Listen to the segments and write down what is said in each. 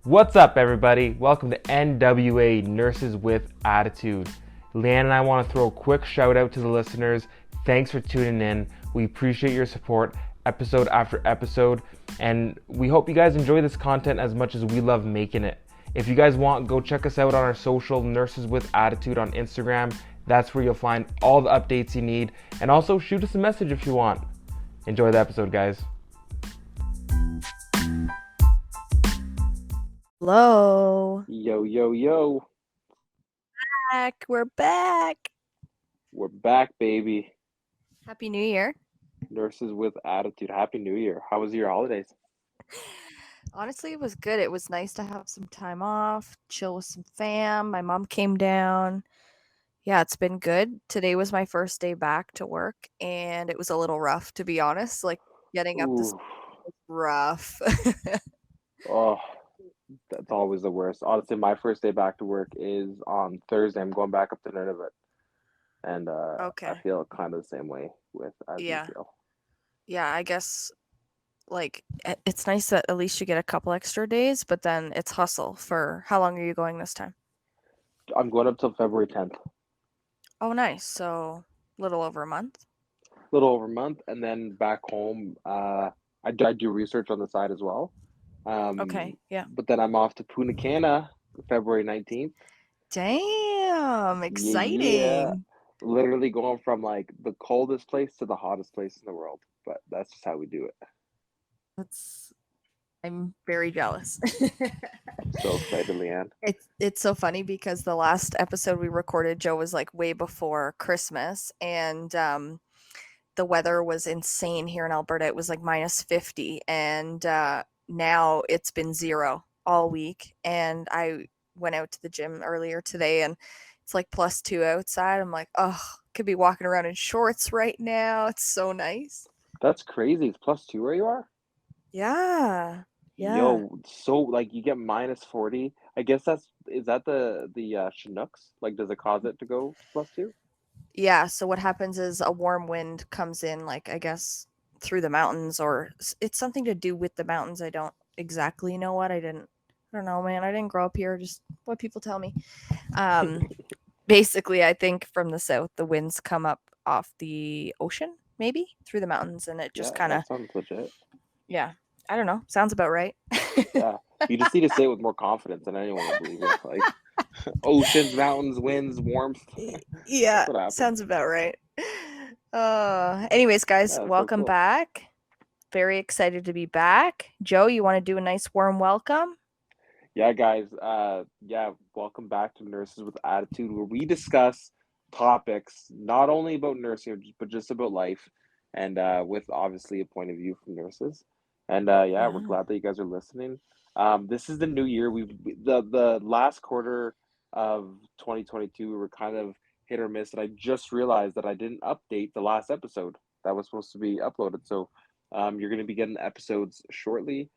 What's up, everybody? Welcome to NWA Nurses with Attitude. Leanne and I want to throw a quick shout out to the listeners. Thanks for tuning in. We appreciate your support episode after episode, and we hope you guys enjoy this content as much as we love making it. If you guys want, go check us out on our social, Nurses with Attitude on Instagram. That's where you'll find all the updates you need, and also shoot us a message if you want. Enjoy the episode, guys. Hello. Yo, yo, yo. We're back. We're back, baby. Happy New Year. Nurses with Attitude. Happy New Year. How was your holidays? Honestly, it was good. It was nice to have some time off, chill with some fam. My mom came down. Yeah, it's been good. Today was my first day back to work, and it was a little rough, to be honest. Like, getting up this Ooh. was rough. Oh, that's always the worst. Honestly, my first day back to work is on Thursday. I'm going back up to Nunavut. And I Okay. feel kind of the same way with as you Yeah. feel. Yeah, I guess, like, it's nice that at least you get a couple extra days, but then it's hustle for how long are you going this time? I'm going up till February 10th. Oh, nice. So, little over a month. A little over a month. And then back home, I do research on the side as well. Okay, yeah. But then I'm off to Punta Cana February 19th. Damn, Yeah, exciting. literally going from like the coldest place to the hottest place in the world. But that's just how we do it. That's I'm very jealous. So excited, Leanne. It's so funny because the last episode we recorded, Joe, was like way before Christmas, and the weather was insane here in Alberta. It was like -50, and now it's been 0 all week. And I went out to the gym earlier today, and it's like +2 outside. I'm like, oh, could be walking around in shorts right now. It's so nice. That's crazy. It's +2 where you are? Yeah. Yeah. Yo, so like you get -40. I guess is that the Chinooks? Like, does it cause it to go to +2? Yeah, so what happens is a warm wind comes in, like, I guess, through the mountains, or it's something to do with the mountains. I don't exactly know what. I don't know, man. I didn't grow up here, just what people tell me. Um, Basically, I think from the south, the winds come up off the ocean, maybe through the mountains, and it just Yeah, kind of, that sounds legit. yeah, I don't know. Sounds about right. Yeah, you just need to say it with more confidence, and anyone will believe you. Like oceans, mountains, winds, warmth. Yeah, That's what happens. sounds about right. Anyways, guys, Yeah, that's so welcome cool. back. Very excited to be back. Joe, you want to do a nice warm welcome? Yeah, guys. Welcome back to Nurses with Attitude, where we discuss topics not only about nursing, but just about life, and with obviously a point of view from nurses. And yeah, we're Yeah. glad that you guys are listening. This is the new year. The last quarter of 2022, we were kind of hit or miss, and I just realized that I didn't update the last episode that was supposed to be uploaded. So, you're going to be getting episodes shortly.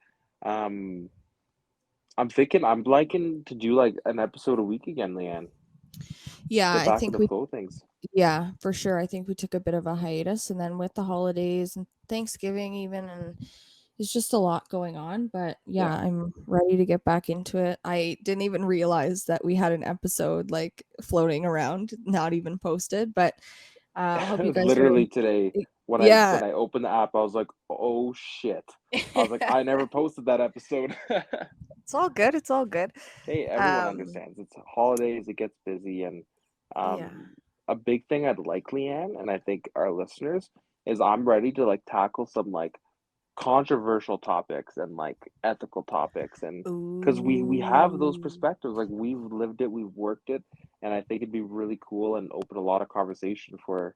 Um, I'm liking to do like an episode a week again, Leanne. Yeah, Get I back in think the we flow of things. yeah, for sure. I think we took a bit of a hiatus, and then with the holidays and Thanksgiving even, and it's just a lot going on, but yeah, Yeah. I'm ready to get back into it. I didn't even realize that we had an episode like floating around, not even posted, but I hope you guys are Literally today when I yeah. when I opened the app, I was like, "Oh shit." I was like, "I never posted that episode." It's all good, it's all good. Hey, everyone Um, understands. It's holidays, it gets busy, and yeah. um a big thing I'd like, Leanne, and I think our listeners, is I'm ready to like tackle some like controversial topics and like ethical topics, and because we have those Ooh. perspectives, like we've lived it, we've worked it, and I think it'd be really cool and open a lot of conversation for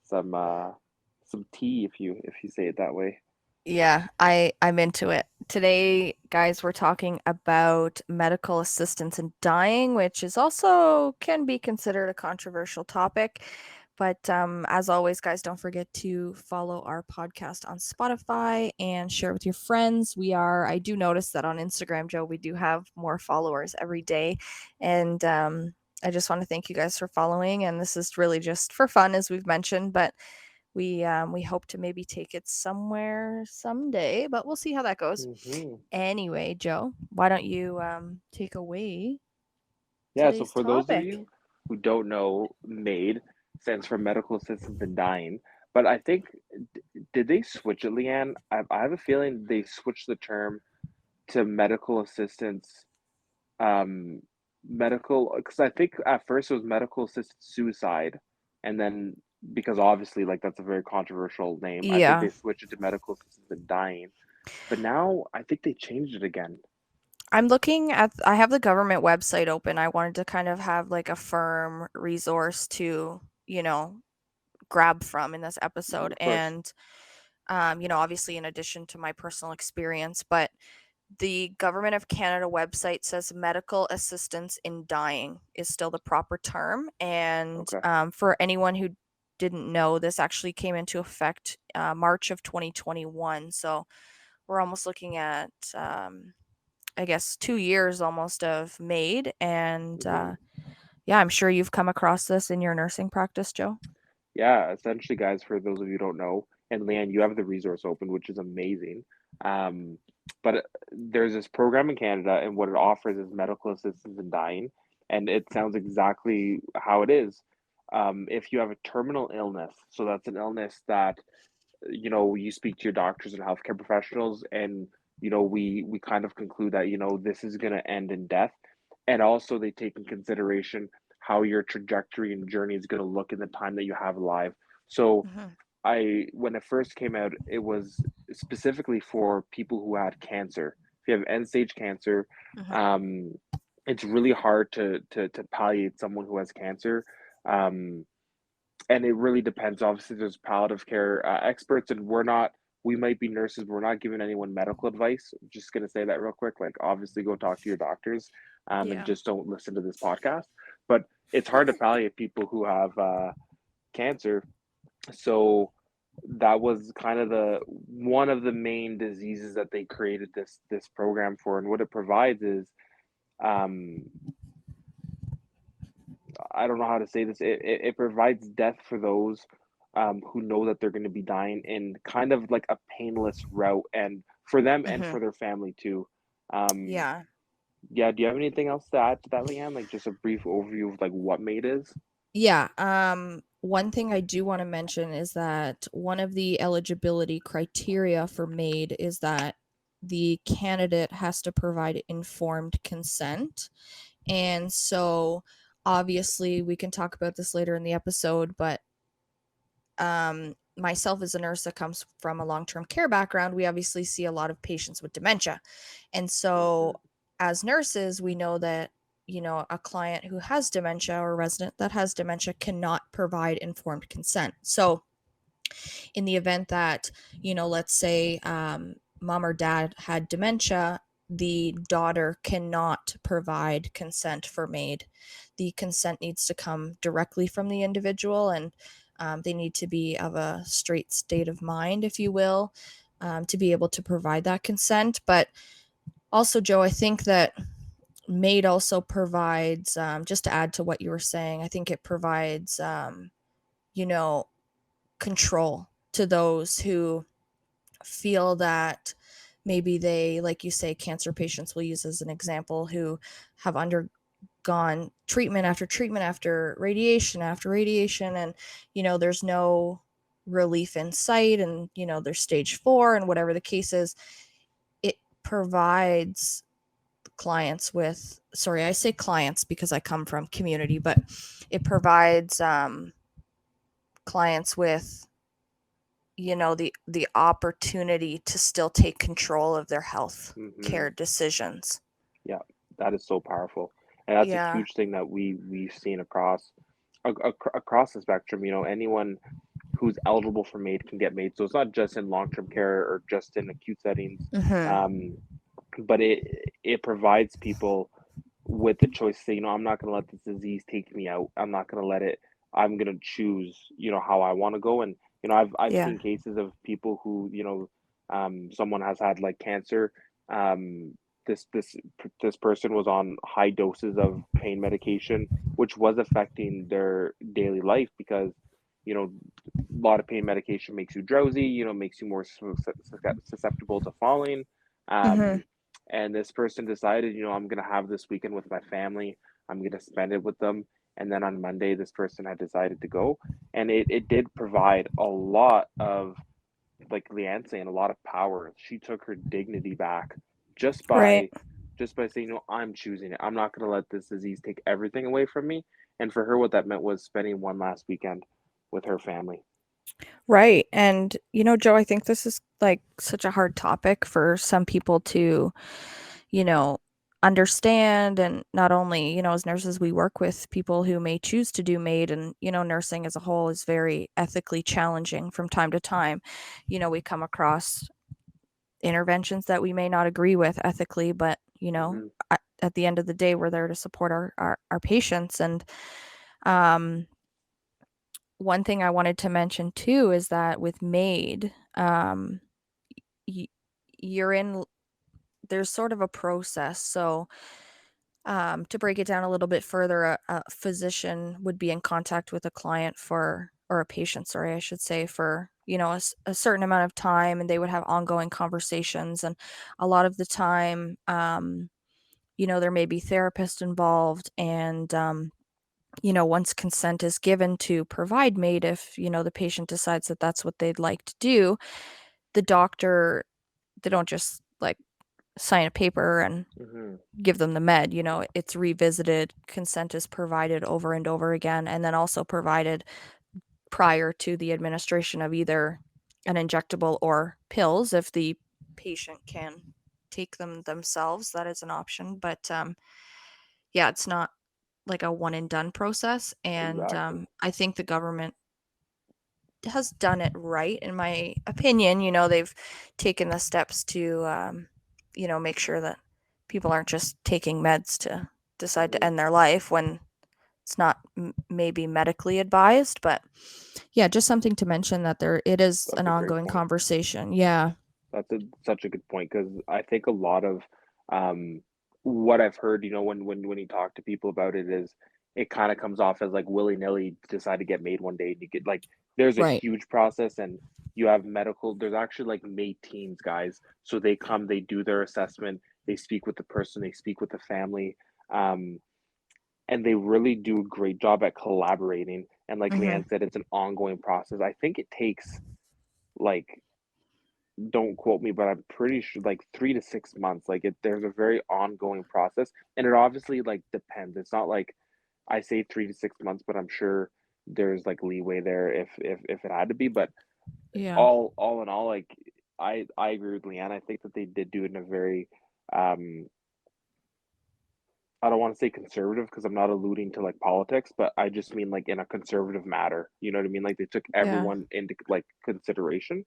some uh some tea, if you say it that way. Yeah, I'm into it. Today, guys, we're talking about medical assistance in dying, which is also can be considered a controversial topic. But as always, guys, don't forget to follow our podcast on Spotify and share with your friends. I do notice that on Instagram, Joe, we do have more followers every day. And I just want to thank you guys for following. And this is really just for fun, as we've mentioned, but we hope to maybe take it somewhere someday, but we'll see how that goes. Hmm. Anyway, Joe, why don't you take away Yeah, so today's for those of topic? you who don't know, MAID stands for Medical Assistance in Dying. But I think, did they switch it, Leanne? I have a feeling they switched the term to medical assistance, um, medical, because I think at first it was medical assisted suicide. And then, because obviously, like, that's a very controversial name, I think Yeah. they switched it to medical assistance in dying. But now I think they changed it again. I'm looking at I have the government website open. I wanted to kind of have like a firm resource to, grab from in this episode. Of course. And obviously in addition to my personal experience, but the Government of Canada website says medical assistance in dying is still the proper term. And Okay. for anyone who didn't know, this actually came into effect March of 2021. So we're almost looking at, I guess, 2 years almost of MAID. And Hmm. yeah, I'm sure you've come across this in your nursing practice, Joe. Yeah, essentially, guys, for those of you who don't know, and Leanne, you have the resource open, which is amazing. Um, but there's this program in Canada, and what it offers is medical assistance in dying, and it sounds exactly how it is. If you have a terminal illness, so that's an illness that you speak to your doctors and healthcare professionals, and we kind of conclude that this is going to end in death, and also they take in consideration how your trajectory and journey is going to look in the time that you have alive. So Hmm. I when it first came out, it was specifically for people who had cancer. If you have end stage cancer, Hmm. um it's really hard to palliate someone who has cancer. um and it really depends. Obviously, there's palliative care experts, and we might be nurses, but we're not giving anyone medical advice. I'm just going to say that real quick. Like, obviously, go talk to your doctors, and Yeah. just don't listen to this podcast. But it's hard to palliate people who have cancer. So that was kind of the one of the main diseases that they created this program for. And what it provides is, um, I don't know how to say this. It provides death for those who know that they're going to be dying in kind of like a painless route, and for them and Hmm. for their family too. Um, Yeah. yeah, do you have anything else to add to that, Leanne? Like just a brief overview of like what MAID is? Yeah. One thing I do want to mention is that one of the eligibility criteria for MAID is that the candidate has to provide informed consent. And so obviously we can talk about this later in the episode, but myself as a nurse that comes from a long-term care background, we obviously see a lot of patients with dementia. And Hmm. so as nurses, we know that, a client who has dementia or a resident that has dementia cannot provide informed consent. So in the event that, let's say mom or dad had dementia, the daughter cannot provide consent for MAID. The consent needs to come directly from the individual, and they need to be of a straight state of mind, if you will, to be able to provide that consent. But also, Joe, I think that MAID also provides, just to add to what you were saying, I think it provides, you know, control to those who feel that maybe they, like you say, cancer patients will use as an example, who have undergone treatment after radiation, and there's no relief in sight, and there's stage 4 and whatever the case is. It provides clients with, sorry, I say clients because I come from community, but it provides clients with the opportunity to still take control of their health Hmm. care decisions. Yeah, that is so powerful, and that's a Yeah. huge thing that we've seen across the spectrum. Anyone who's eligible for MAID can get MAID. So it's not just in long term care or just in acute settings, Mhm. um, but it provides people with the choice to say, I'm not going to let this disease take me out. I'm not going to let it. I'm going to choose, how I want to go. And I've Yeah. seen cases of people who, someone has had like cancer. Um, this person was on high doses of pain medication, which was affecting their daily life because, a lot of pain medication makes you drowsy, makes you more susceptible to falling. Mhm. And this person decided, I'm going to have this weekend with my family. I'm going to spend it with them. And then on Monday, this person had decided to go. And it did provide a lot of, like Leanne saying, a lot of power. She took her dignity back just Right. by saying, no, I'm choosing it. I'm not going to let this disease take everything away from me. And for her, what that meant was spending one last weekend with her family. Right. And Joe, I think this is like such a hard topic for some people to, you know, understand. And not only, as nurses, we work with people who may choose to do MAID, and, nursing as a whole is very ethically challenging from time to time. We come across interventions that we may not agree with ethically, but, Mm-hmm. at the end of the day, we're there to support our patients. And, um, one thing I wanted to mention too is that with MAID, y- you're in, there's sort of a process. So, to break it down a little bit further, a physician would be in contact with a client for, or a patient, sorry, I should say, for, a certain amount of time, and they would have ongoing conversations. And a lot of the time, there may be therapists involved, and, once consent is given to provide MAID, if, the patient decides that that's what they'd like to do, the doctor, they don't just like sign a paper and Mm-hmm. give them the med. It's revisited, consent is provided over and over again, and then also provided prior to the administration of either an injectable or pills. If the patient can take them themselves, that is an option. But yeah, it's not like a one and done process. And Exactly. I think the government has done it right, in my opinion. They've taken the steps to, make sure that people aren't just taking meds to decide to Mm-hmm. end their life when it's not maybe medically advised. But yeah, just something to mention that it is That's an a great ongoing point. conversation. Yeah. That's such a good point because I think a lot of um, what I've heard, when you talk to people about it, is it kind of comes off as like willy nilly decide to get made one day. And you get like there's a Right. huge process, and you have medical. There's actually like made teams, guys. So they come, they do their assessment, they speak with the person, they speak with the family, um, and they really do a great job at collaborating. And like Hmm. Leanne said, it's an ongoing process. I think it takes like, don't quote me, but I'm pretty sure like 3 to 6 months. Like there's a very ongoing process, and it obviously like depends. It's not like I say 3 to 6 months, but I'm sure there's like leeway there if it had to be. But Yeah. all in all, like I agree with Leanne. I think that they did do it in a very um I don't want to say conservative because I'm not alluding to like politics, but I just mean like in a conservative matter. You know what I mean? Like they took Yeah. everyone into like consideration.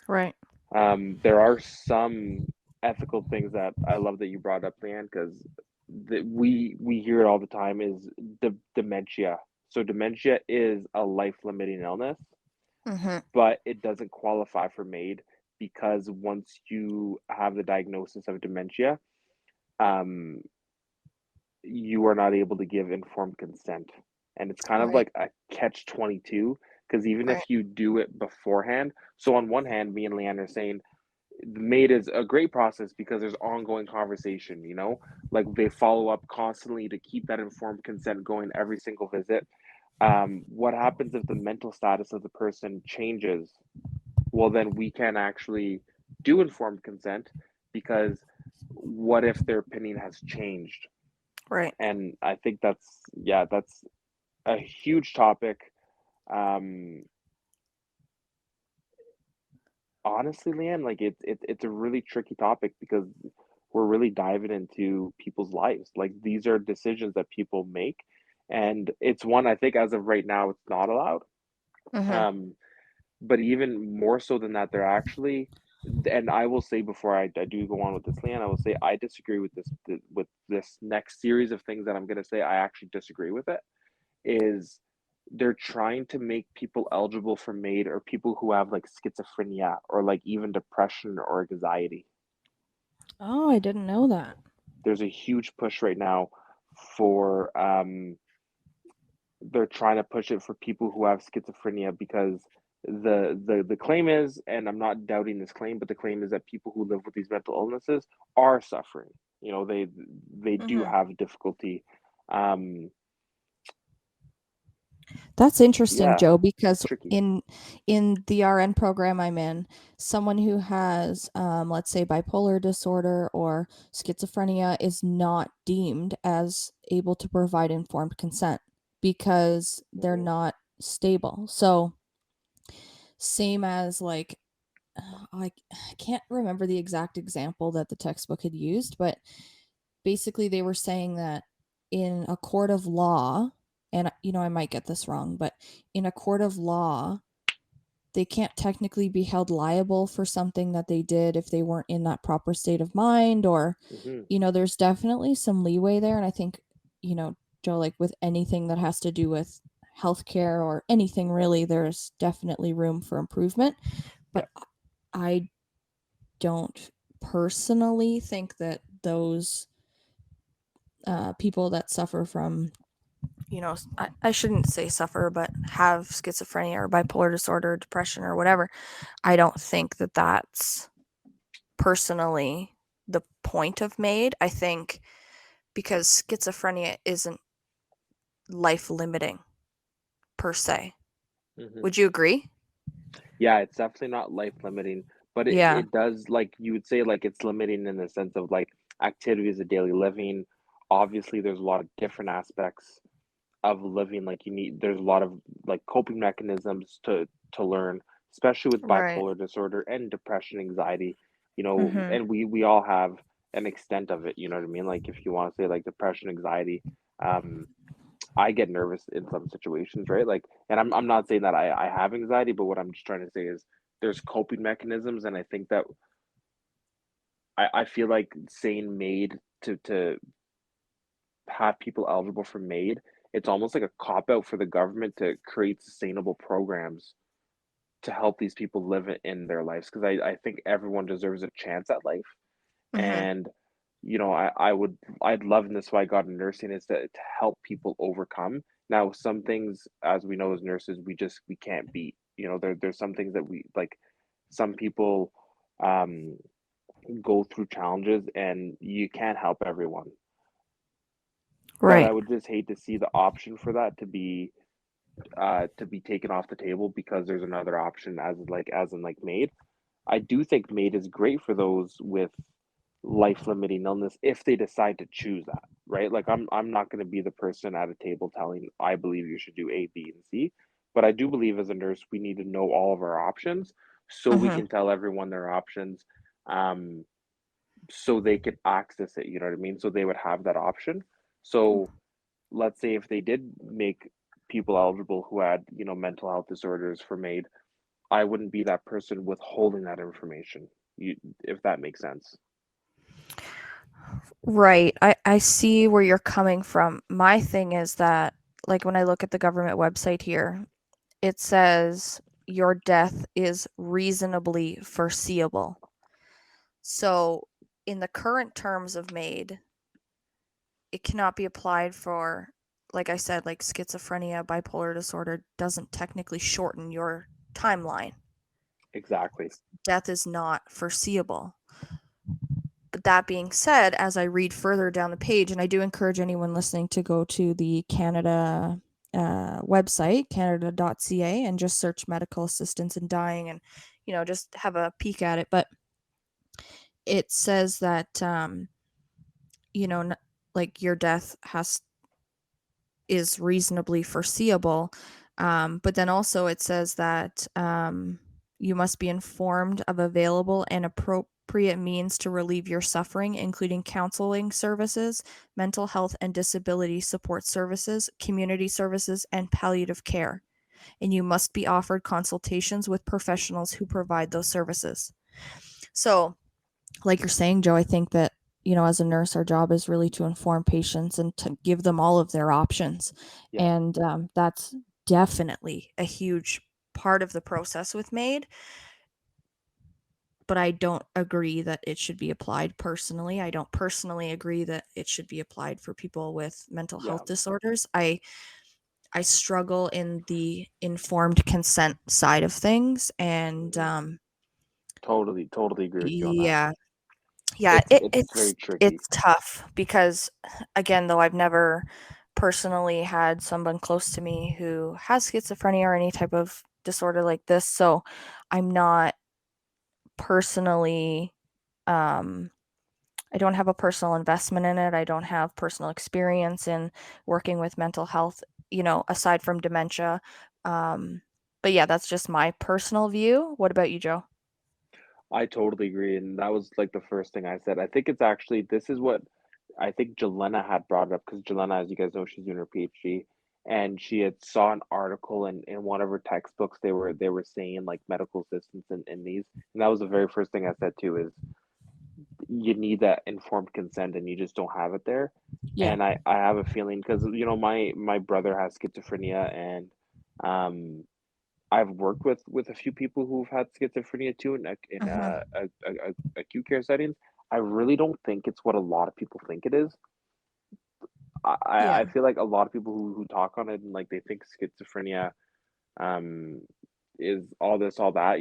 Right. There are some ethical things that I love that you brought up, Leanne, because we hear it all the time is dementia. So dementia is a life-limiting illness, Hmm. but it doesn't qualify for MAID because once you have the diagnosis of dementia, um, you are not able to give informed consent. And it's kind of Right. like a catch 22 because even if Right. you do it beforehand, so on one hand, me and Leanne are saying MAID is a great process because there's ongoing conversation, like they follow up constantly to keep that informed consent going every single visit. What happens if the mental status of the person changes? Well, then we can actually do informed consent because what if their opinion has changed? Right. And I think that's a huge topic. Um, Honestly, Leanne, like it's a really tricky topic because we're really diving into people's lives. Like these are decisions that people make, and it's one I think as of right now it's not allowed. Hmm. Um, but even more so than that, they're actually, and I will say before I do go on with this, Leanne, I will say I disagree with this next series of things that I'm gonna say. I actually disagree with it. Is they're trying to make people eligible for MAID or people who have like schizophrenia or like even depression or anxiety. Oh, I didn't know that. There's a huge push right now for they're trying to push it for people who have schizophrenia because the claim is, and I'm not doubting this claim, but the claim is that people who live with these mental illnesses are suffering. You know, they do Mm-hmm. have difficulty. Um, That's interesting, yeah, Joe, it's because tricky. in the RN program I'm in, someone who has, let's say, bipolar disorder or schizophrenia is not deemed as able to provide informed consent because they're Hmm. not stable. So, same as like, I can't remember the exact example that the textbook had used, but basically they were saying that in a court of law, and I might get this wrong, but in a court of law, they can't technically be held liable for something that they did if they weren't in that proper state of mind, or Hmm. there's definitely some leeway there. And I think, Joe, like with anything that has to do with healthcare or anything really, there's definitely room for improvement. Yeah. But I don't personally think that those people that suffer from, I shouldn't say suffer, but have schizophrenia or bipolar disorder, or depression or whatever, I don't think that that's personally the point of MAID. I think because schizophrenia isn't life limiting per se. Hmm. Would you agree? Yeah, it's definitely not life limiting, but Yeah. it does, like you would say, like it's limiting in the sense of like activities of daily living. Obviously, there's a lot of different aspects of living. Like there's a lot of like coping mechanisms to learn, especially with Right. bipolar disorder and depression, anxiety, you know, Mm-hmm. and we all have an extent of it, you know what I mean? Like if you want to say like depression, anxiety, um, I get nervous in some situations, right? Like, and I'm not saying that I have anxiety, but what I'm just trying to say is there's coping mechanisms, and I think that I feel like saying made to have people eligible for MAID, it's almost like a cop out for the government to create sustainable programs to help these people live in their lives. Because I think everyone deserves a chance at life. Mm-hmm. And, you know, I'd love, and this is why I got into nursing, is to help people overcome. Now, some things, as we know as nurses, we can't beat. You know, there's some things that we like, some people um, go through challenges and you can't help everyone. But I Right. would just hate to see the option for that to be taken off the table because there's another option as in like MAID. I do think MAID is great for those with life limiting illness if they decide to choose that, right? Like I'm not going to be the person at a table telling I believe you should do A, B, and C, but I do believe as a nurse we need to know all of our options so we Mm-hmm. can tell everyone their options, um, so they could access it. You know what I mean? So they would have that option. So let's say if they did make people eligible who had, you know, mental health disorders for MAID, I wouldn't be that person withholding that information. You, if that makes sense. Right. I see where you're coming from. My thing is that, like, when I look at the government website here, it says your death is reasonably foreseeable. So, in the current terms of MAID, it cannot be applied for, like I said, like schizophrenia, bipolar disorder doesn't technically shorten your timeline. Exactly. Death is not foreseeable. But that being said, as I read further down the page, and I do encourage anyone listening to go to the Canada website, canada.ca, and just search medical assistance in dying and, just have a peek at it. But it says that, you know, like your death is reasonably foreseeable. But then also it says that you must be informed of available and appropriate means to relieve your suffering, including counseling services, mental health and disability support services, community services, and palliative care. And you must be offered consultations with professionals who provide those services. So, like you're saying, Joe, I think that, as a nurse, our job is really to inform patients and to give them all of their options. Yeah. And that's definitely a huge part of the process with MAID. But I don't agree that it should be applied personally. I don't personally agree that it should be applied for people with mental Yeah. health disorders. I I struggle in the informed consent side of things, and Mhm. Totally agree with you on that. yeah, yeah, It's very tricky. it's tough because, again, though I've never personally had someone close to me who has schizophrenia or any type of disorder like this, so I'm not personally, um, I don't have a personal investment in it. I don't have personal experience in working with mental health, aside from dementia. Um, but yeah, that's just my personal view. What about you, Joe? I totally agree, and that was like the first thing I said. I think it's actually this is what I think Jelena had brought up because Jelena, as you guys know, she's doing her PhD, and she had saw an article in one of her textbooks. They were saying like medical assistants in these, and that was the very first thing I said too. Is you need that informed consent and you just don't have it there. Yeah. And I have a feeling because my brother has schizophrenia and um I've worked with a few people who've had schizophrenia too in Uh-huh. acute care settings. I really don't think it's what a lot of people think it is. Yeah. I feel like a lot of people who talk on it and like they think schizophrenia um is all this all that,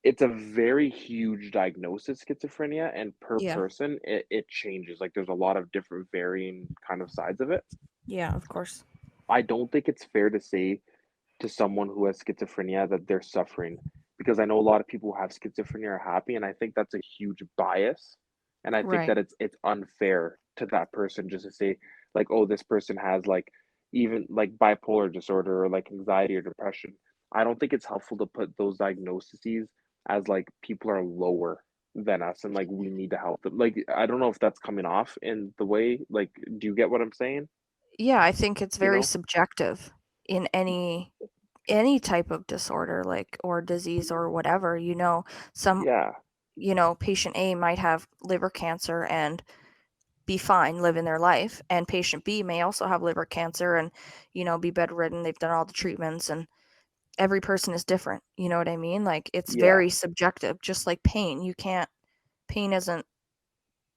it's a very huge diagnosis, schizophrenia, and per Yeah. person it changes. Like there's a lot of different varying kind of sides of it. Yeah, of course. I don't think it's fair to say to someone who has schizophrenia that they're suffering because I know a lot of people who have schizophrenia are happy, and I think that's a huge bias. And I think Right. that it's unfair to that person just to say like, oh, this person has like even like bipolar disorder or like anxiety or depression. I don't think it's helpful to put those diagnoses as like people are lower than us and like we need to help them. Like I don't know if that's coming off in the way like do you get what I'm saying? Yeah, I think it's You very know? subjective in any type of disorder, like, or disease or whatever. Some, Yeah, patient A might have liver cancer and be fine living their life, and patient B may also have liver cancer and, be bedridden. They've done all the treatments, and every person is different. You know what I mean? Like, it's yeah. very subjective, just like pain. Pain isn't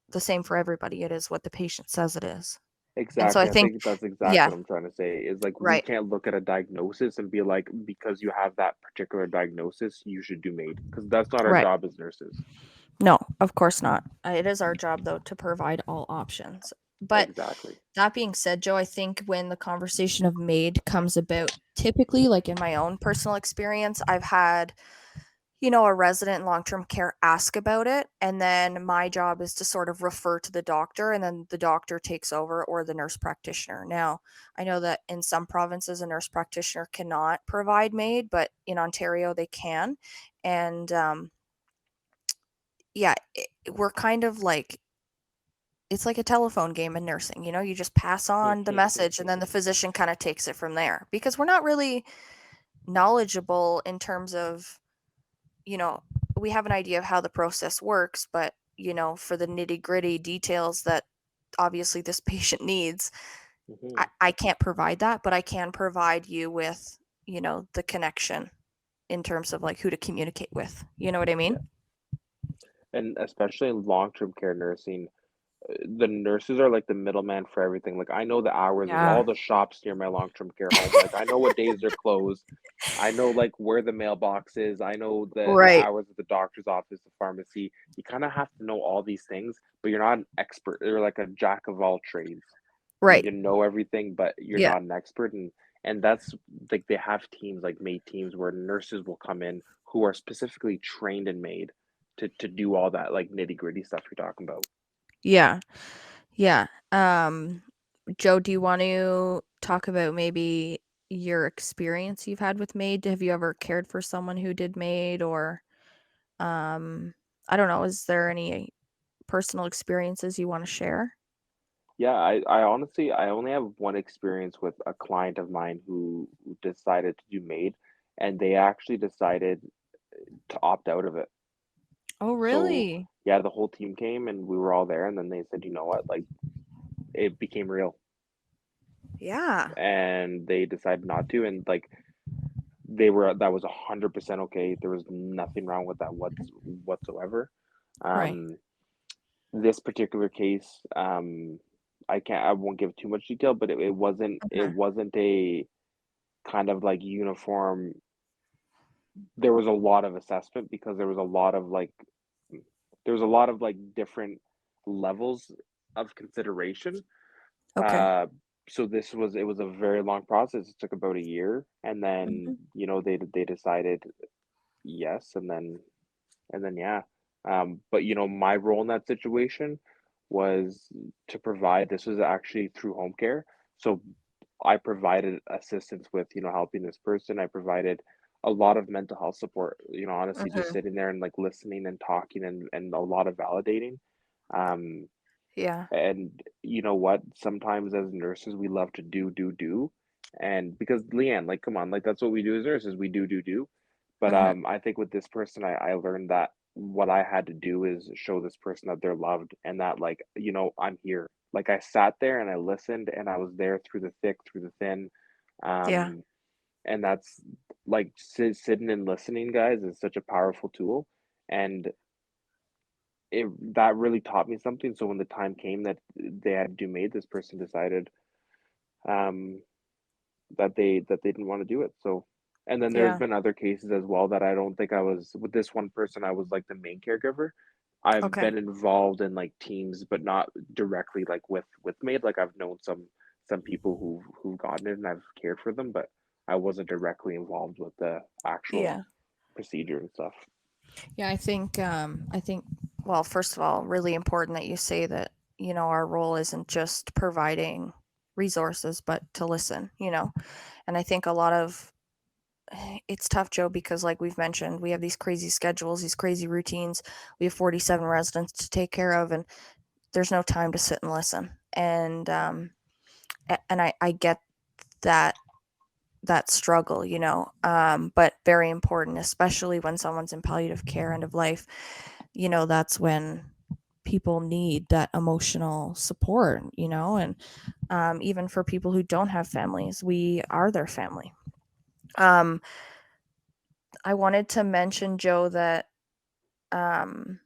the same for everybody. It is what the patient says it is. And so I Exactly. I think, think that's exactly yeah, what I'm trying to say is like we right, can't look at a diagnosis and be like, because you have that particular diagnosis, you should do MAID because that's not our right. job as nurses. No, of course not. It is our job, though, to provide all options. But Exactly. that being said, Joe, I think when the conversation of MAID comes about, typically, like in my own personal experience, I've had, a resident in long term care ask about it. And then my job is to sort of refer to the doctor, and then the doctor takes over, or the nurse practitioner. Now, I know that in some provinces, a nurse practitioner cannot provide MAID, but in Ontario, they can. And yeah, we're kind of like, it's like a telephone game in nursing. You just pass on the message, and then the physician kind of takes it from there, because we're not really knowledgeable in terms of, you know, we have an idea of how the process works, but, for the nitty gritty details that obviously this patient needs, Hmm. I can't provide that, but I can provide you with, the connection in terms of like who to communicate with. You know what I Yeah. mean? And especially in long-term care nursing, the nurses are like the middleman for everything. Like I know the hours of Yeah. all the shops near my long-term care home. Like I know what days they're closed. I know like where the mailbox is. I know the Right. hours of the doctor's office, the pharmacy. You kind of have to know all these things, but you're not an expert. You're like a jack of all trades. Right. You know everything, but you're Yeah. not an expert. And that's like they have teams like MAID teams where nurses will come in who are specifically trained and made to do all that like nitty gritty stuff you're talking about. Yeah. Yeah. Joe, do you want to talk about maybe your experience you've had with MAID? Have you ever cared for someone who did MAID, or um I don't know, is there any personal experiences you want to share? Yeah, I honestly I only have one experience with a client of mine who decided to do MAID and they actually decided to opt out of it. Oh, So really? yeah, the whole team came and we were all there and then they said, you know what, like it became real Yeah. and they decided not to and like they were that was 100% okay. There was nothing wrong with that whatsoever. Right. Um, this particular case, I won't give too much detail, but it Mhm. wasn't a kind of like uniform. There was a lot of assessment because there was a lot of like different levels of consideration. Okay. Uh, so it was a very long process. It took about a year, and then Mhm. they decided yes, and then yeah. But my role in that situation was to provide. This was actually through home care, so I provided assistance with helping this person. I provided a lot of mental health support. Honestly, just Mhm. sitting there and like listening and talking and a lot of validating. Um, Yeah. and you know what? Sometimes as nurses, we love to do. And because Leanne, like, come on, like that's what we do as nurses, we do. But Mhm. I think with this person, I learned that what I had to do is show this person that they're loved and that like, I'm here. Like I sat there and I listened and I was there through the thick, through the thin. Yeah. Um, and that's like sitting and listening, guys, is such a powerful tool. And it that really taught me something. So when the time came that they had to do MAID, this person decided um, that they didn't want to do it. So, and then there's Yeah. been other cases as well that I don't think I was with this one person. I was like the main caregiver. I've Okay. been involved in like teams, but not directly like with MAID. Like I've known some people who've gotten it and I've cared for them, but I wasn't directly involved with the actual Yeah. procedure and stuff. Yeah, I think well, first of all, really important that you say that, our role isn't just providing resources, but to listen, And I think a lot of it's tough, Joe, because like we've mentioned, we have these crazy schedules, these crazy routines. We have 47 residents to take care of, and there's no time to sit and listen. And I get that that struggle, but very important, especially when someone's in palliative care, end of life. That's when people need that emotional support, and even for people who don't have families, we are their family. Um, I wanted to mention, Joe, that um,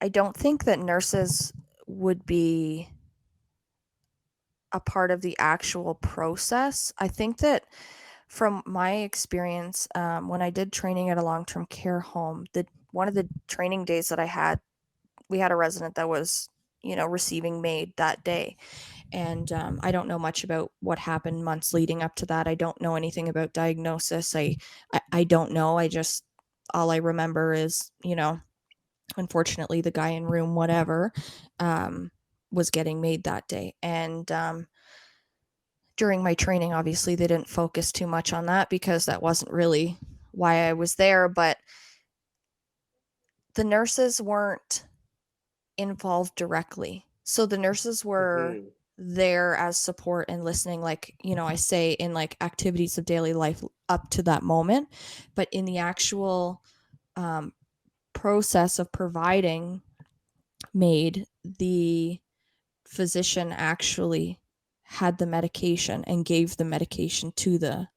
I don't think that nurses would be a part of the actual process. I think that from my experience, when I did training at a long term care home, the one of the training days that I had, we had a resident that was, receiving MAID that day. And I don't know much about what happened months leading up to that. I don't know anything about diagnosis. I don't know. All I remember is, unfortunately, the guy in room whatever um, was getting MAID that day. And during my training, obviously, they didn't focus too much on that because that wasn't really why I was there. But the nurses weren't involved directly. So the nurses were Hmm. there as support and listening, like, I say, in like activities of daily life up to that moment. But in the actual um, process of providing MAID, the physician actually had the medication and gave the medication to the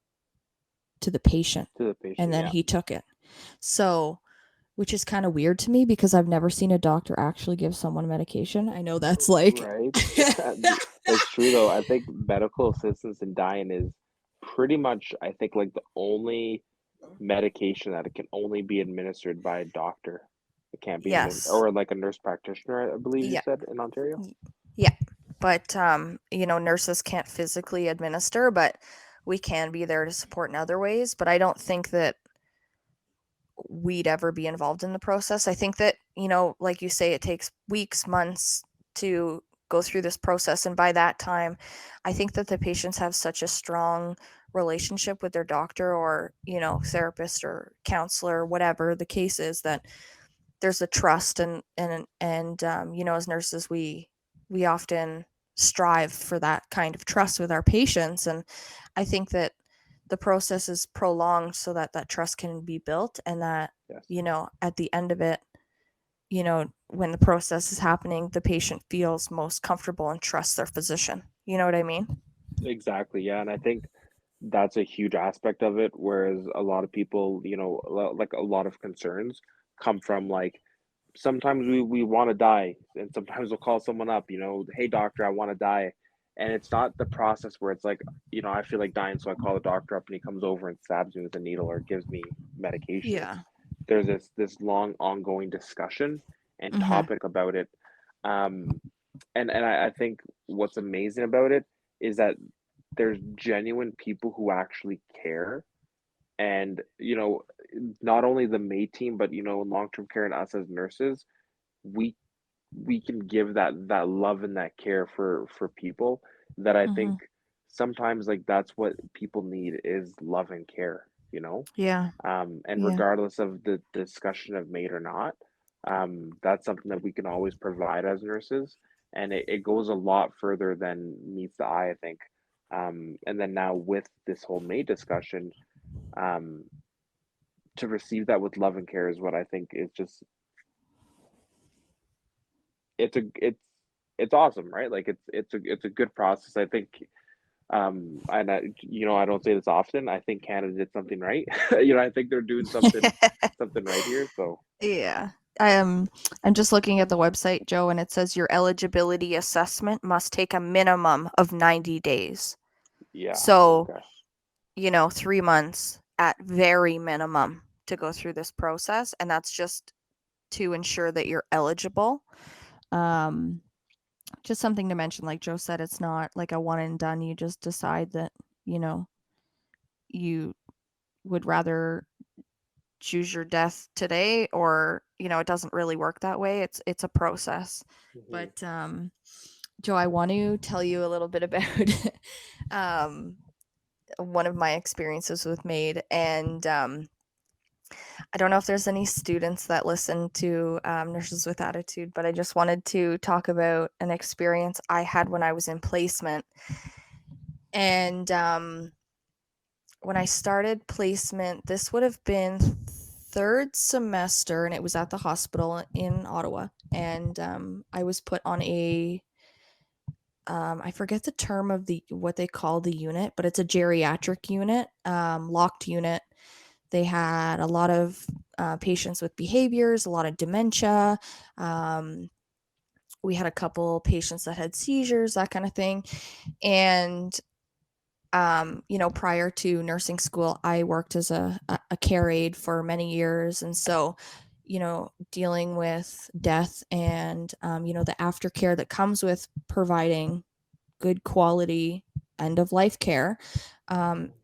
patient, To the and patient, then yeah. he took it. So, which is kind of weird to me because I've never seen a doctor actually give someone medication. I know that's like Right. It's true though. I think medical assistance in dying is pretty much, I think, like the only medication that it can only be administered by a doctor. It can't be yes. or like a nurse practitioner, I believe you Yeah. said in Ontario. Yeah. But nurses can't physically administer, but we can be there to support in other ways, but I don't think that we'd ever be involved in the process. I think that, like you say, it takes weeks, months to go through this process. And by that time, I think that the patients have such a strong relationship with their doctor or, therapist or counselor, whatever the case is, that there's a trust and as nurses, we often strive for that kind of trust with our patients. And I think that the process is prolonged so that that trust can be built, and that Yes. at the end of it, when the process is happening, the patient feels most comfortable and trusts their physician. You know what I mean? Exactly. Yeah. And I think that's a huge aspect of it. Whereas a lot of people, like a lot of concerns come from like sometimes we want to die, and sometimes we'll call someone up, hey doctor, I want to die. And it's not the process where it's like, I feel like dying, so I call the doctor up and he comes over and stabs me with a needle or gives me medication. Yeah. There's this long ongoing discussion and Mhm. topic about it. Um and I think what's amazing about it is that there's genuine people who actually care. And not only the MAID team, but long-term care and us as nurses, we we can give that love and that care for people, that I think Mhm. sometimes, like, that's what people need, is love and care, Yeah. and Yeah. regardless of the discussion of MAID or not, that's something that we can always provide as nurses. And it goes a lot further than meets the eye, I think. And then now with this whole MAID discussion, um, to receive that with love and care is what I think is just, it's awesome, right? Like, it's a good process, I think. And I don't say this often. I think Canada did something right. I think they're doing something right here. So Yeah. I'm just looking at the website, Joe, and it says your eligibility assessment must take a minimum of 90 days. yeah, So, okay. 3 months at very minimum to go through this process, and that's just to ensure that you're eligible. Um, just something to mention, like Joe said, it's not like a one and done. You just decide that, you know, you would rather choose your death today, or it doesn't really work that way. It's a process. Hmm. But Joe, I want to tell you a little bit about um one of my experiences with MAID. And I don't know if there's any students that listen to Nurses with Attitude, but I just wanted to talk about an experience I had when I was in placement. And when I started placement, this would have been third semester, and it was at the hospital in Ottawa. And I was put on I forget the term of what they call the unit, but it's a geriatric unit, locked unit. They had a lot of patients with behaviors, a lot of dementia. Um, we had a couple patients that had seizures, that kind of thing. And prior to nursing school, I worked as a care aide for many years. And so, dealing with death and, the aftercare that comes with providing good quality end of life care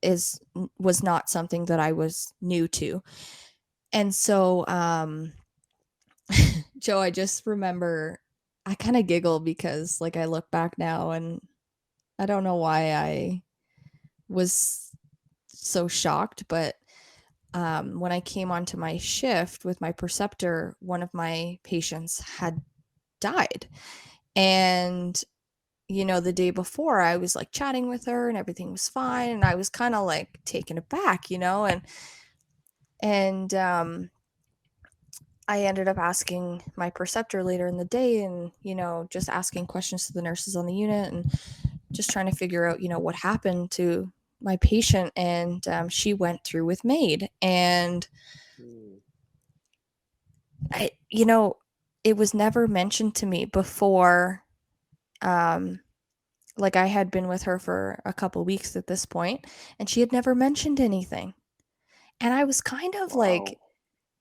is was not something that I was new to. And so, Joe, I just remember I kind of giggle because like I look back now and I don't know why I was so shocked, but when I came onto my shift with my preceptor, one of my patients had died. And, the day before I was like chatting with her and everything was fine. And I was kind of like taken aback, and I ended up asking my preceptor later in the day and, just asking questions to the nurses on the unit and just trying to figure out, what happened to my patient. And she went through with MAID. And Mm. I, it was never mentioned to me before. Um, like I had been with her for a couple weeks at this point, and she had never mentioned anything. And I was kind of Wow. like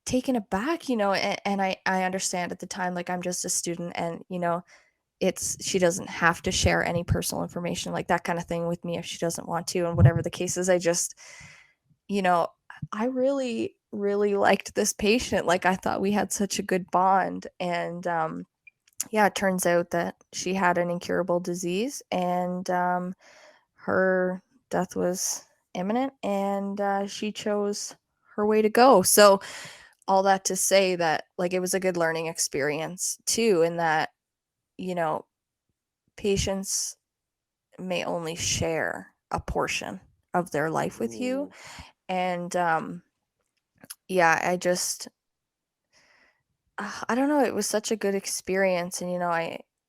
taken aback, and I understand at the time, like I'm just a student, and she doesn't have to share any personal information like that kind of thing with me if she doesn't want to, and whatever the case is. I just, you know, I really, really liked this patient. Like I thought we had such a good bond. And yeah, it turns out that she had an incurable disease, and her death was imminent, and she chose her way to go. So, all that to say that, like, it was a good learning experience too, in that, you know, patients may only share a portion of their life with you. Mm. And yeah, I don't know, it was such a good experience. And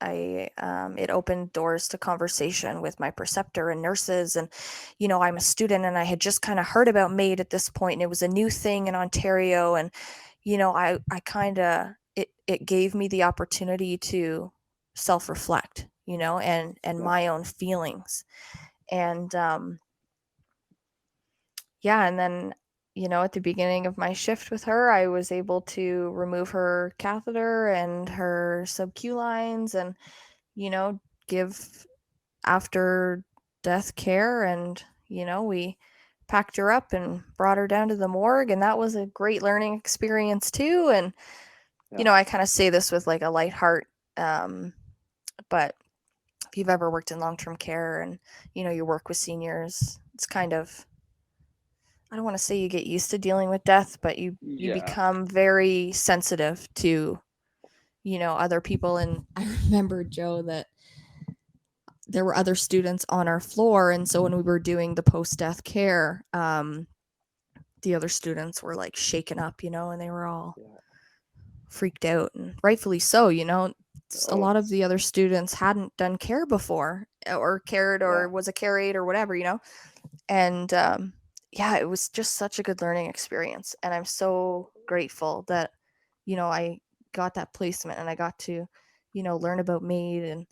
it opened doors to conversation with my preceptor and nurses. And I'm a student, and I had just kind of heard about MAID at this point, and it was a new thing in Ontario. And I kind of it gave me the opportunity to self-reflect, and Yeah. my own feelings. And yeah, and then at the beginning of my shift with her, I was able to remove her catheter and her sub-Q lines, and give after death care. And we packed her up and brought her down to the morgue, and that was a great learning experience too. And Yeah. I kind of say this with like a light heart, but if you've ever worked in long-term care and you work with seniors, it's kind of, I don't want to say you get used to dealing with death, but you Yeah. become very sensitive to other people. And I remember, Joe, that there were other students on our floor, and so when we were doing the post-death care, the other students were like shaken up, and they were all Yeah. freaked out, and rightfully so. A Oh, lot of it's the other students hadn't done care before, or cared, yeah. or was a care aide or whatever, and yeah, it was just such a good learning experience, and I'm so grateful that I got that placement, and I got to learn about MAID, and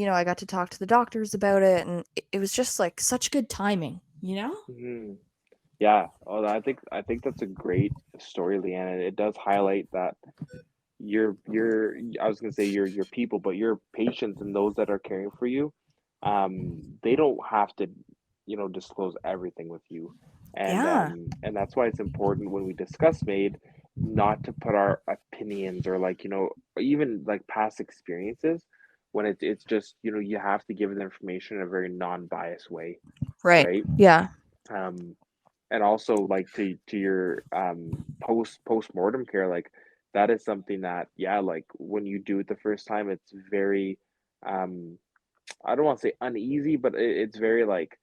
I got to talk to the doctors about it, and it was just like such good timing. Hmm. Yeah. Oh, I think that's a great story, Leanne. It does highlight that your I was gonna say your people, but your patients and those that are caring for you, they don't have to, disclose everything with you. Yeah. And that's why it's important when we discuss MAID not to put our opinions or like, or even like past experiences when it's just, you have to give the information in a very non-biased way, Right. right? Yeah. Um, and also like to your post-mortem care, like that is something that, yeah, like when you do it the first time, it's very um I don't want to say uneasy, but it's very like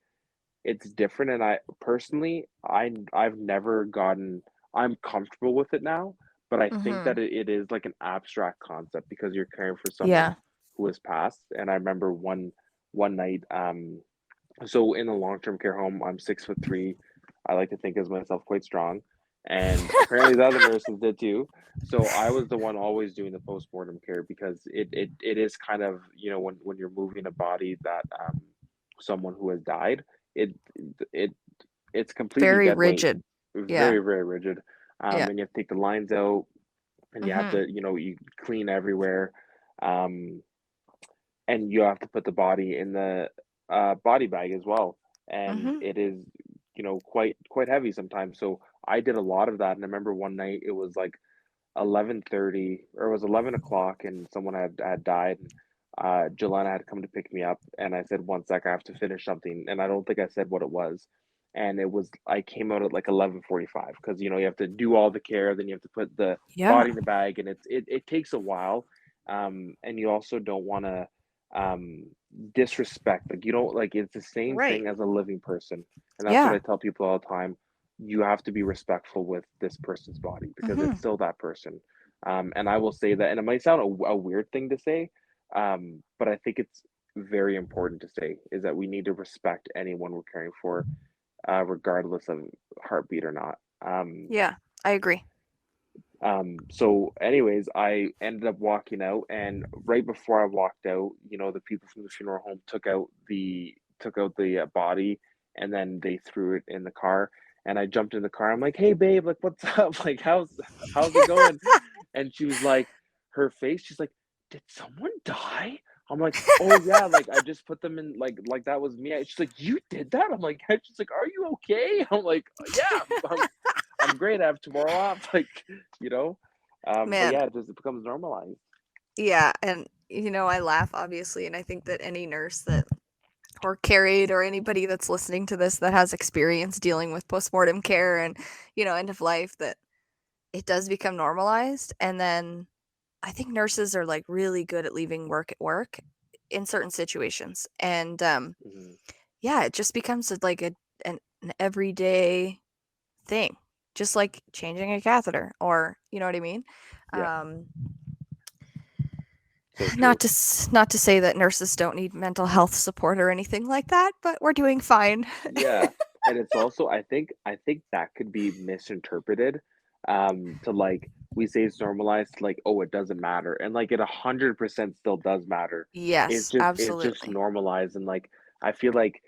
it's different. And I personally, I've never gotten, I'm comfortable with it now, but I think Mhm. that it is like an abstract concept because you're caring for someone Yeah. who has passed. And I remember one night, so in a long-term care home, I'm 6'3". I like to think of myself quite strong, and apparently the other nurses did too. So I was the one always doing the post-mortem care because it is kind of, when you're moving a body that someone who has died, it it it's completely Very dead weight, rigid. Yeah. very very rigid, Yeah. and you have to take the lines out, and you have Mhm. to, you clean everywhere, um, and you have to put the body in the body bag as well, and Mhm. it is, quite heavy sometimes. So I did a lot of that, and I remember one night it was like 11:30, or it was 11 o'clock, and someone had died, and Jelena had come to pick me up, and I said, "One sec, I have to finish something," and I don't think I said what it was. And it was, I came out at like 11:45 because you have to do all the care, then you have to put the Yeah. body in the bag, and it takes a while, and you also don't want to um disrespect, like you don't, like it's the same Right. thing as a living person, and that's what Yeah. I tell people all the time. You have to be respectful with this person's body because it's Mhm. still that person. And I will say that, and it might sound a weird thing to say, but I think it's very important to say is that we need to respect anyone we're caring for, regardless of heartbeat or not. Yeah. I agree. So anyways, I ended up walking out, and right before I walked out, the people from the funeral home took out the body, and then they threw it in the car. And I jumped in the car. I'm like, "Hey, babe, like, what's up? Like, how's it going?" And she was like, her face, she's like, "Did someone die?" I'm like, "Oh yeah, like I just put them in, like that was me." She's like, "You did that?" I'm like, she's like, "Are you okay?" I'm like, "Yeah, I'm great. I have tomorrow off." Like, you know? But Man, yeah, it becomes normalized. yeah, and I laugh obviously, and I think that any nurse that or carried or anybody that's listening to this that has experience dealing with postmortem care and end of life, that it does become normalized. And then I think nurses are like really good at leaving work at work in certain situations. And Mhm. yeah, it just becomes like an everyday thing, just like changing a catheter, or you know what I mean. Yeah, um so not true. to not to say that nurses don't need mental health support or anything like that, but we're doing fine. Yeah, and it's also, I think that could be misinterpreted, To like we say it's normalized, like, oh, it doesn't matter, and like it 100% still does matter. It's Yes, just absolutely. normalized, and like I feel like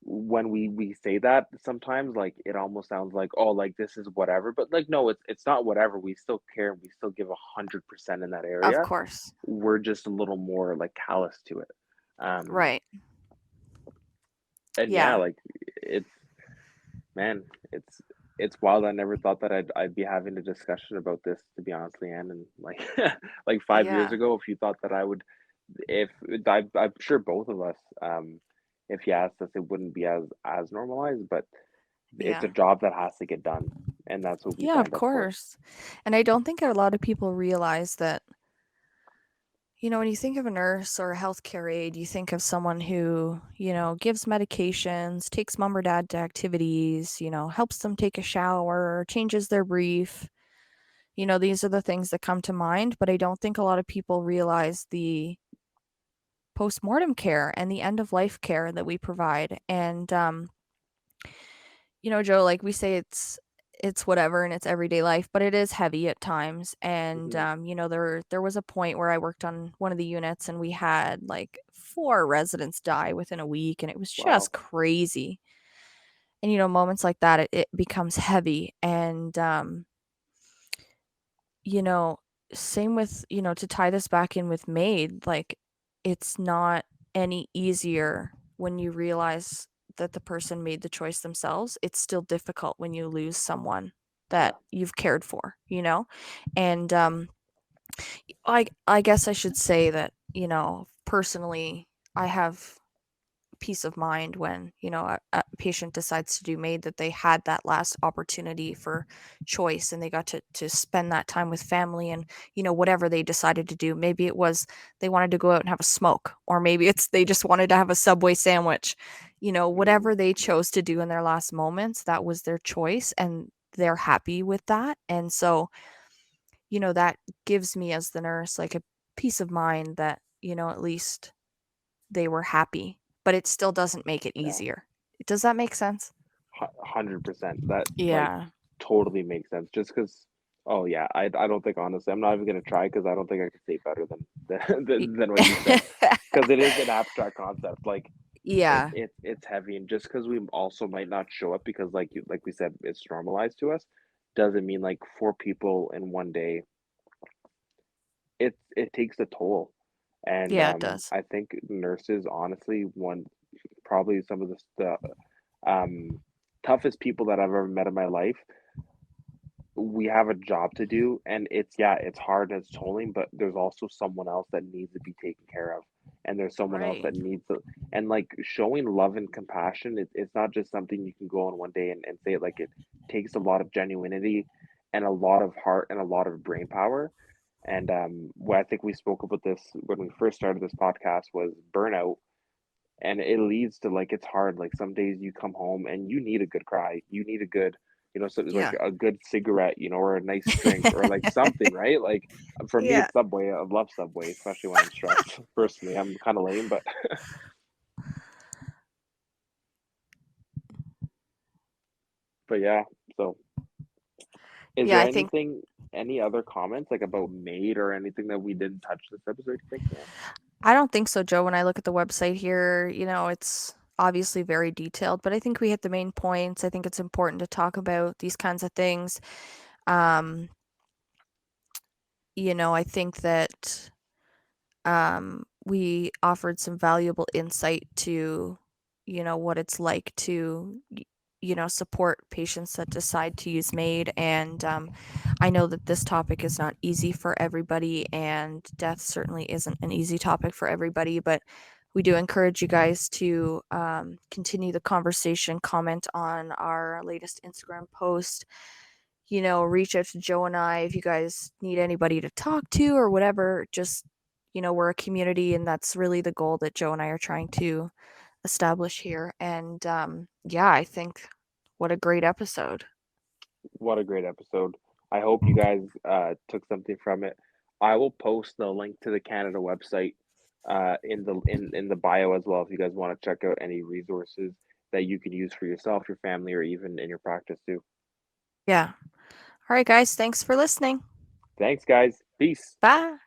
when we say that sometimes, like it almost sounds like, oh, like this is whatever, but like no, it's not whatever. We still care, and we still give 100% in that Of area. course. We're just a little more like callous to it. Um, Right. and yeah, Yeah. like it's man, it's it's wild. I never thought that I'd be having a discussion about this, to be honest, Leanne. And like like 5 years Yeah. ago, if you thought that I would, if I'm sure both of us, if you asked us, it wouldn't be as normalized. But it's a Yeah. job that has to get done, and that's what we Yeah, of signed up for. course. And I don't think a lot of people realize that, when you think of a nurse or a healthcare aide, you think of someone who, gives medications, takes mom or dad to activities, helps them take a shower, changes their brief. These are the things that come to mind, but I don't think a lot of people realize the postmortem care and the end of life care that we provide. And Joe, like we say, it's whatever and it's everyday life, but it is heavy at times. And Hmm. there was a point where I worked on one of the units and we had like 4 residents die within a week, and it was Wow. just crazy. And moments like that, it becomes heavy. And you know, same with, to tie this back in with MAID, like it's not any easier when you realize that the person made the choice themselves. It's still difficult when you lose someone Yeah. that you've cared for, And I guess I should say that, personally, I have peace of mind when a patient decides to do MAID, that they had that last opportunity for choice and they got to spend that time with family. And whatever they decided to do, maybe it was they wanted to go out and have a smoke, or maybe it's they just wanted to have a Subway sandwich. Hmm. Whatever they chose to do in their last moments, that was their choice, and they're happy with that. And so that gives me, as the nurse, like a peace of mind that at least they were happy, but it still doesn't make it Yeah. easier. Does that make sense? 100%. That like Yeah. totally makes sense. Just because, oh yeah, I don't think honestly, I'm not even gonna try because I don't think I could say it better than Y than what you said. Because it is an abstract concept. Like Yeah. it's heavy, and just because we also might not show up because like we said, it's normalized to us, doesn't mean like 4 people in one day. It takes a toll, and Yeah, it does. I think nurses honestly one probably some of the toughest people that I've ever met in my life. We have a job to do, and it's yeah, it's hard and it's tolling, but there's also someone else that needs to be taken care of, and there's someone else Right. that needs to, and like showing love and compassion, it's not just something you can go on one day and say it. Like it takes a lot of genuinity and a lot of heart and a lot of brain power. And what I think we spoke about this when we first started this podcast was burnout, and it leads to like it's hard. Like some days you come home and you need a good cry, you need a good, so like Yeah. a good cigarette, or a nice drink or like something, right? Like for me Yeah. it's Subway. I love Subway, especially when I'm stressed. Personally, I'm kind of lame, but yeah. So is Yeah, there I think anything, any other comments like about Maid or anything that we didn't touch this episode, you think, man? I don't think so, Joe. When I look at the website here, it's obviously very detailed, but I think we hit the main points. I think it's important to talk about these kinds of things. Um, I think that we offered some valuable insight to, what it's like to, support patients that decide to use MAID. And I know that this topic is not easy for everybody, and death certainly isn't an easy topic for everybody, but we do encourage you guys to continue the conversation, comment on our latest Instagram post, reach out to Joe and I if you guys need anybody to talk to or whatever. Just, we're a community, and that's really the goal that Joe and I are trying to establish here. And yeah, I think what a great episode. What a great episode. I hope you guys took something from it. I will post the link to the Canada website in the bio as well if you guys want to check out any resources that you can use for yourself, your family, or even in your practice too. Yeah. All right, guys. Thanks for listening. Thanks, guys. Peace. Bye.